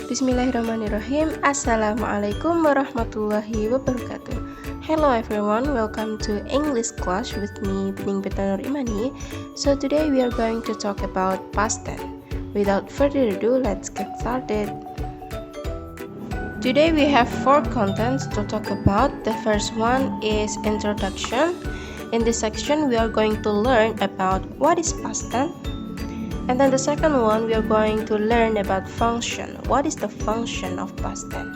Bismillahirrahmanirrahim. Assalamualaikum warahmatullahi wabarakatuh. Hello everyone, welcome to English class with me, Bening Betanur Imani. So today we are going to talk about past tense. Without further ado, let's get started. Today we have 4 contents to talk about. The first one is introduction. In this section we are going to learn about what is past tense. And then the second one, we are going to learn about function. What is the function of past tense?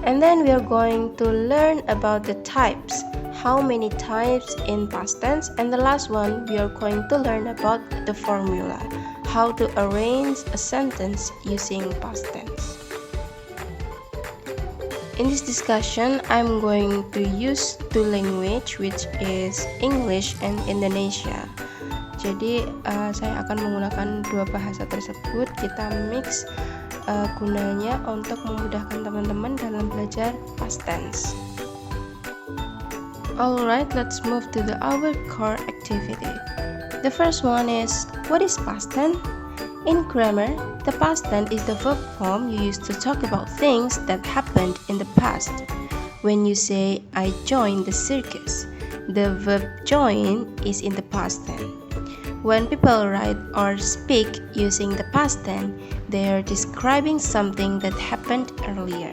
And then we are going to learn about the types. How many types in past tense? And the last one, we are going to learn about the formula. How to arrange a sentence using past tense. In this discussion, I'm going to use two languages, which is English and Indonesia. Jadi saya akan menggunakan dua bahasa tersebut. Kita mix gunanya untuk memudahkan teman-teman dalam belajar past tense. Alright, let's move to our core activity. The first one is, what is past tense? In grammar, the past tense is the verb form you use to talk about things that happened in the past. When you say, I joined the circus, the verb join is in the past tense. When people write or speak using the past tense, they are describing something that happened earlier.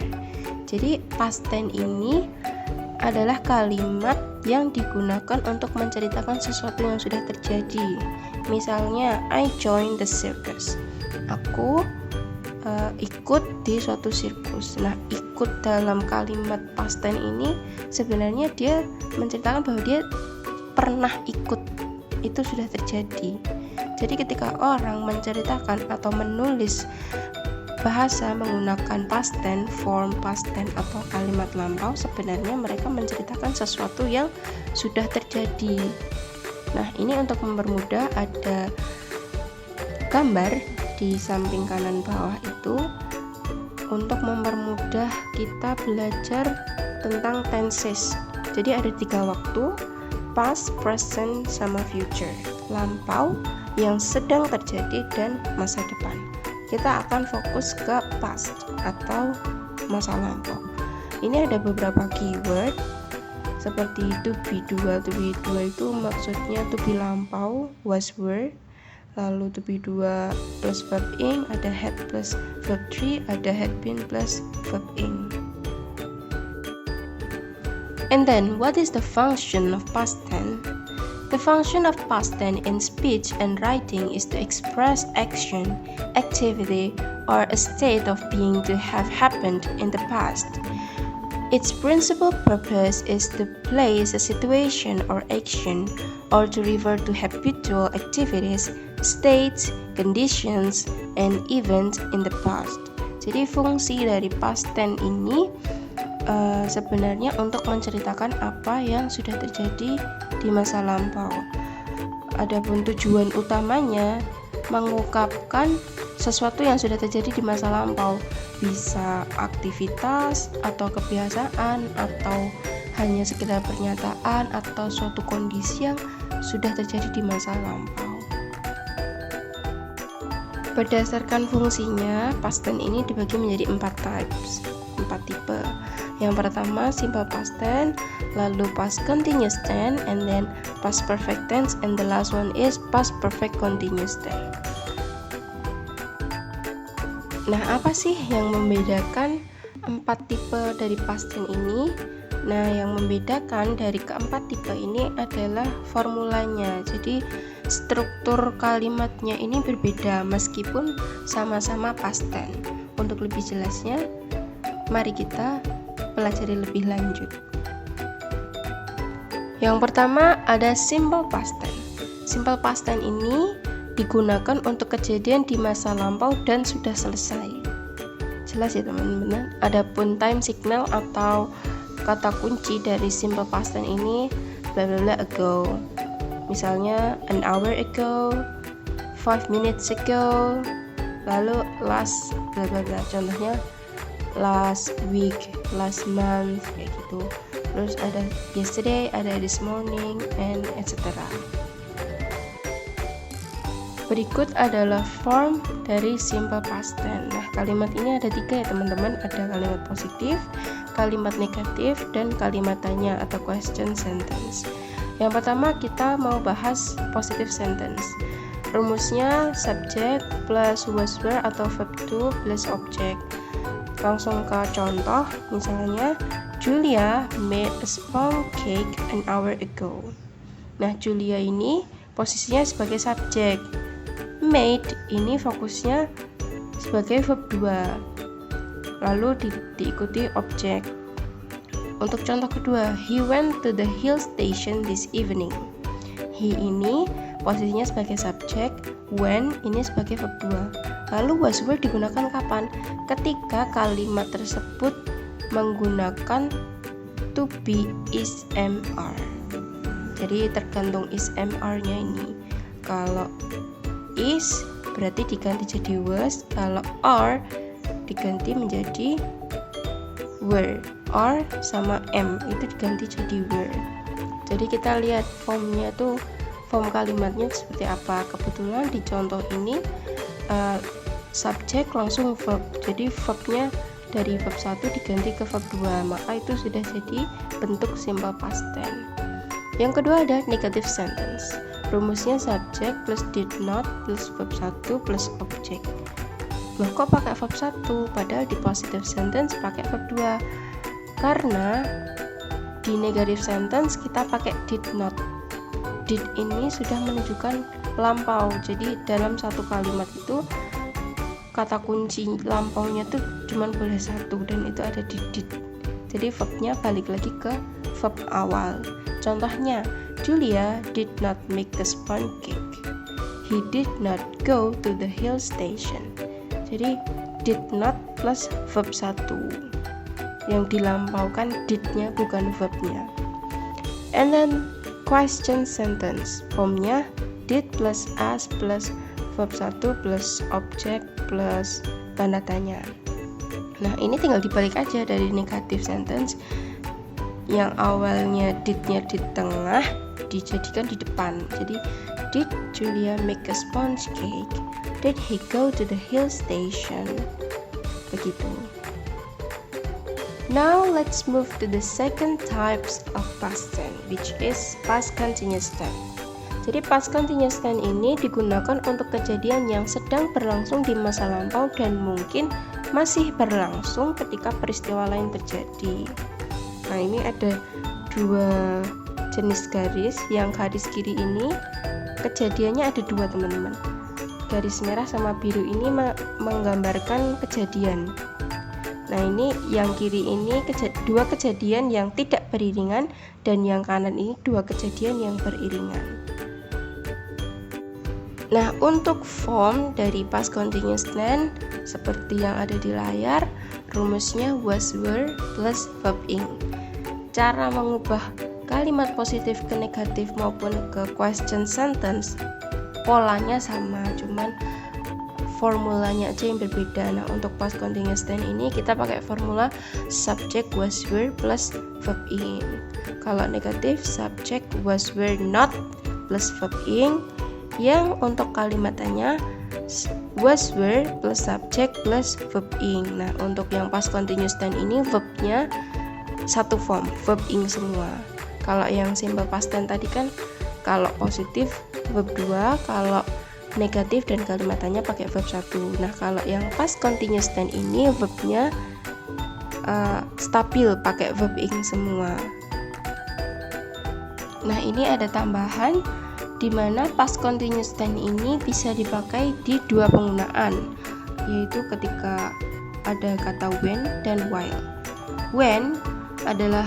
Jadi past tense ini adalah kalimat yang digunakan untuk menceritakan sesuatu yang sudah terjadi. Misalnya, I joined the circus. Aku ikut di suatu sirkus. Nah, ikut dalam kalimat past tense ini sebenarnya dia menceritakan bahwa dia pernah ikut. Itu sudah terjadi. Jadi ketika orang menceritakan atau menulis bahasa menggunakan past tense, form past tense atau kalimat lampau, sebenarnya mereka menceritakan sesuatu yang sudah terjadi. Nah, ini untuk mempermudah ada gambar di samping kanan bawah itu untuk mempermudah kita belajar tentang tenses. Jadi ada 3 waktu, past, present, sama future. Lampau, yang sedang terjadi, dan masa depan. Kita akan fokus ke past atau masa lampau. Ini ada beberapa keyword seperti to be 2. To be 2 itu maksudnya to be lampau, was, were. Lalu to be 2 plus verb ing, ada had plus verb 3, ada had been plus verb ing. And then, what is the function of past tense? The function of past tense in speech and writing is to express action, activity, or a state of being to have happened in the past. Its principal purpose is to place a situation or action, or to refer to habitual activities, states, conditions, and events in the past. Jadi fungsi dari past tense ini sebenarnya untuk menceritakan apa yang sudah terjadi di masa lampau. Adapun tujuan utamanya mengungkapkan sesuatu yang sudah terjadi di masa lampau, bisa aktivitas atau kebiasaan atau hanya sekedar pernyataan atau suatu kondisi yang sudah terjadi di masa lampau. Berdasarkan fungsinya, past tense ini dibagi menjadi 4 tipe. Yang pertama simple past tense, lalu past continuous tense, and then past perfect tense, and the last one is past perfect continuous tense. Nah, apa sih yang membedakan 4 tipe dari past tense ini? Nah, yang membedakan dari keempat tipe ini adalah formulanya. Jadi struktur kalimatnya ini berbeda meskipun sama-sama past tense. Untuk lebih jelasnya, mari kita pelajari lebih lanjut. Yang pertama ada simple past tense. Simple past tense ini digunakan untuk kejadian di masa lampau dan sudah selesai. Jelas ya teman-teman. Adapun time signal atau kata kunci dari simple past tense ini bla bla bla ago. Misalnya an hour ago, 5 minutes ago, lalu last bla bla bla. Contohnya last week, last month, kayak gitu. Terus ada yesterday, ada this morning, and etc. Berikut adalah form dari simple past tense. Nah, kalimat ini ada 3 ya teman-teman. Ada kalimat positif, kalimat negatif, dan kalimat tanya atau question sentence. Yang pertama kita mau bahas positive sentence. Rumusnya subject plus was were atau verb to plus object. Langsung ke contoh, misalnya Julia made a sponge cake an hour ago. Nah, Julia ini posisinya sebagai subjek. Made ini fokusnya sebagai verb 2. Lalu diikuti objek. Untuk contoh kedua, he went to the hill station this evening. He ini posisinya sebagai subjek, when ini sebagai verb 2. Lalu was were digunakan kapan? Ketika kalimat tersebut menggunakan to be is mr. Jadi tergantung is mr-nya ini. Kalau is berarti diganti jadi was, kalau are diganti menjadi were, are sama am itu diganti jadi were. Jadi kita lihat formnya tuh, form kalimatnya seperti apa. Kebetulan di contoh ini subjek langsung verb, jadi verbnya dari verb 1 diganti ke verb 2, maka itu sudah jadi bentuk simple past tense. Yang kedua ada negative sentence. Rumusnya subject plus did not plus verb 1 plus object. Loh, kok pakai verb 1 padahal di positive sentence pakai verb 2? Karena di negative sentence kita pakai did not. Did ini sudah menunjukkan lampau. Jadi dalam satu kalimat itu kata kunci lampaunya tuh cuma boleh 1 dan itu ada di did. Jadi verbnya balik lagi ke verb awal. Contohnya, Julia did not make the sponge cake. He did not go to the hill station. Jadi did not plus verb 1. Yang dilampaukan did-nya bukan verbnya. And then question sentence. Formnya did plus as plus verb 1 plus object plus tanda tanya. Nah, ini tinggal dibalik aja dari negative sentence. Yang awalnya did-nya di tengah dijadikan di depan. Jadi did Julia make a sponge cake? Did he go to the hill station? Begitu. Now let's move to the second types of past tense, which is past continuous tense. Jadi past continuous tense ini digunakan untuk kejadian yang sedang berlangsung di masa lampau dan mungkin masih berlangsung ketika peristiwa lain terjadi. Nah, ini ada 2 jenis garis. Yang garis kiri ini kejadiannya ada 2 teman-teman. Garis merah sama biru ini menggambarkan kejadian. Nah, ini yang kiri ini 2 kejadian yang tidak beriringan, dan yang kanan ini 2 kejadian yang beriringan. Nah, untuk form dari past continuous tense seperti yang ada di layar, rumusnya was were plus verb ing. Cara mengubah kalimat positif ke negatif maupun ke question sentence polanya sama, cuman formulanya aja yang berbeda. Nah, untuk past continuous tense ini kita pakai formula subject was were plus verb ing. Kalau negatif subject was were not plus verb ing. Yang untuk kalimat tanya was were plus subject plus verb ing. Nah, untuk yang past continuous tense ini verbnya satu form, verb ing semua. Kalau yang simple past tense tadi kan kalau positif verb 2, kalau negatif dan kalimat tanya pakai verb 1. Nah, kalau yang past continuous tense ini verbnya stabil pakai verb ing semua. Nah, ini ada tambahan di mana past continuous tense ini bisa dipakai di 2 penggunaan, yaitu ketika ada kata when dan while. When adalah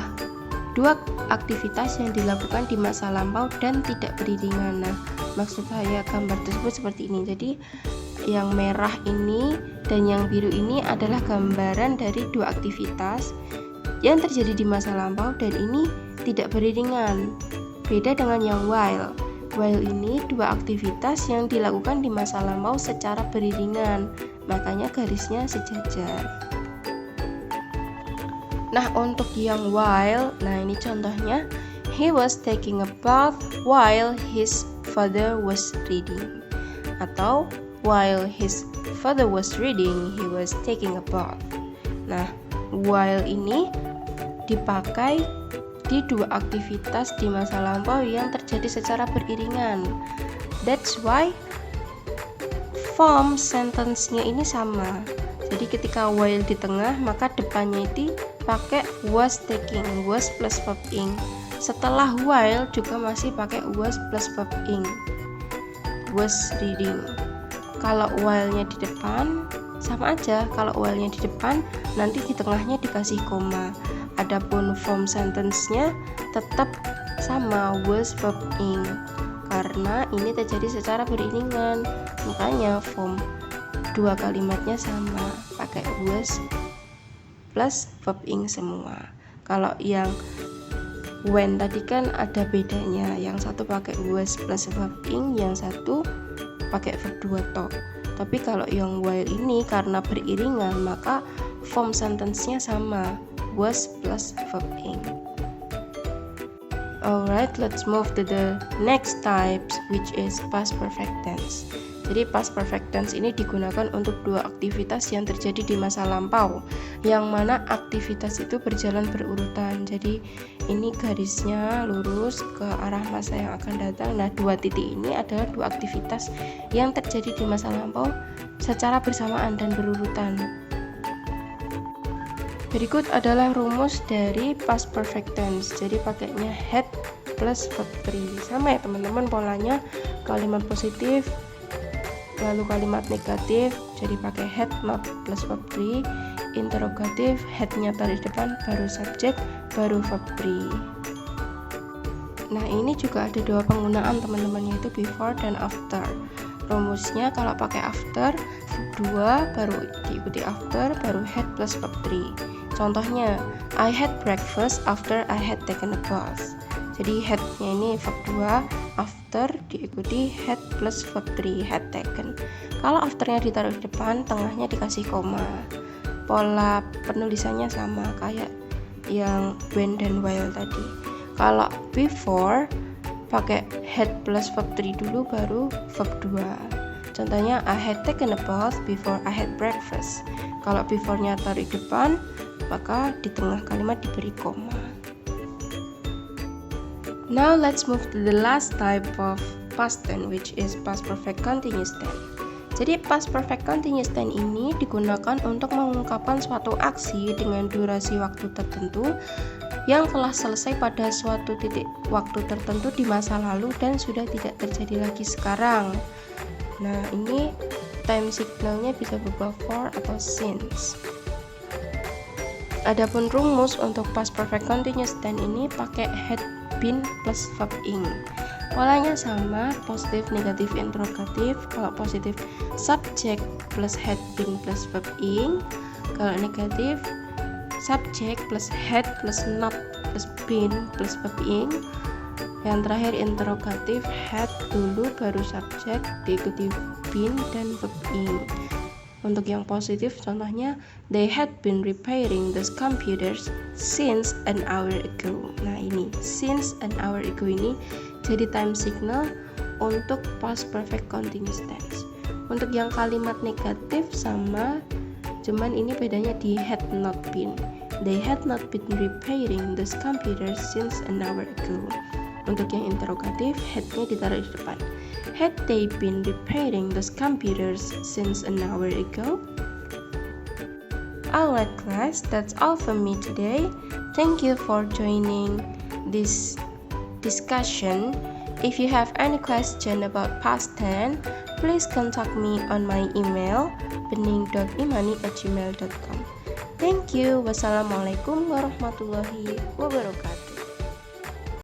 2 aktivitas yang dilakukan di masa lampau dan tidak beriringan. Nah, maksud saya gambar tersebut seperti ini. Jadi yang merah ini dan yang biru ini adalah gambaran dari 2 aktivitas yang terjadi di masa lampau dan ini tidak beriringan. Beda dengan yang while. While ini 2 aktivitas yang dilakukan di masa lampau secara beriringan, makanya garisnya sejajar. Nah, untuk yang while, nah ini contohnya, he was taking a bath while his father was reading. atau while his father was reading, he was taking a bath. Nah, while ini dipakai di dua aktivitas di masa lampau yang terjadi secara beriringan. That's why form sentence-nya ini sama. Jadi ketika while di tengah, maka depannya itu pakai was taking, was plus verb ing. Setelah while juga masih pakai was plus verb ing, was reading. Kalau while-nya di depan sama aja, kalau while-nya di depan nanti di tengahnya dikasih koma. Adapun form sentence-nya tetap sama, was verb ing, karena ini terjadi secara beriringan, makanya form dua kalimatnya sama, pakai was plus verb ing semua. Kalau yang when tadi kan ada bedanya, yang satu pakai was plus verb ing, yang satu pakai verb 2 to. Tapi kalau yang while ini karena beriringan, maka form sentence-nya sama, was plus verb ing. Alright, let's move to the next types, which is past perfect tense. Jadi past perfect tense ini digunakan untuk dua aktivitas yang terjadi di masa lampau, yang mana aktivitas itu berjalan berurutan. Jadi ini garisnya lurus ke arah masa yang akan datang. Nah, dua titik ini adalah dua aktivitas yang terjadi di masa lampau secara bersamaan dan berurutan. Berikut adalah rumus dari past perfect tense. Jadi pakainya had plus verb 3. Sama ya teman-teman polanya, kalimat positif lalu kalimat negatif, jadi pakai had not plus verb 3. Interrogatif, headnya tarik depan, baru subjek, baru verb 3. Nah, ini juga ada dua penggunaan teman-teman, yaitu before dan after. Rumusnya kalau pakai after, verb 2 baru diikuti after, baru had plus verb 3. Contohnya, I had breakfast after I had taken a bath. Jadi had-nya ini verb 2, after diikuti had plus verb 3, had taken. Kalau afternya ditaruh di depan, tengahnya dikasih koma. Pola penulisannya sama kayak yang when dan while tadi. Kalau before pakai had plus verb 3 dulu, baru verb 2. Contohnya, I had taken a bath before I had breakfast. Kalau before-nya taruh di depan, maka di tengah kalimat diberi koma. Now let's move to the last type of past tense, which is past perfect continuous tense. Jadi past perfect continuous tense ini digunakan untuk mengungkapkan suatu aksi dengan durasi waktu tertentu yang telah selesai pada suatu titik waktu tertentu di masa lalu dan sudah tidak terjadi lagi sekarang. Nah, ini time signalnya bisa berupa for atau since. Adapun rumus untuk past perfect continuous tense ini pakai had been plus verb ing. Polanya sama, positif, negatif, interrogatif. Kalau positif, subject plus had been plus verb ing. Kalau negatif, subject plus had plus not plus been plus verb ing. Yang terakhir interrogatif, had dulu baru subject diikuti been dan verb ing. Untuk yang positif, contohnya, they had been repairing those computers since an hour ago. Nah, ini since an hour ago ini jadi time signal untuk past perfect continuous tense. Untuk yang kalimat negatif sama, cuman ini bedanya di had not been. They had not been repairing those computers since an hour ago. Untuk yang interrogatif, had-nya ditaruh di depan. Had they been repairing those computers since an hour ago? Alright class, that's all from me today. Thank you for joining this discussion. If you have any question about past tense, please contact me on my email bening.imani@gmail.com. Thank you. Wassalamualaikum warahmatullahi wabarakatuh.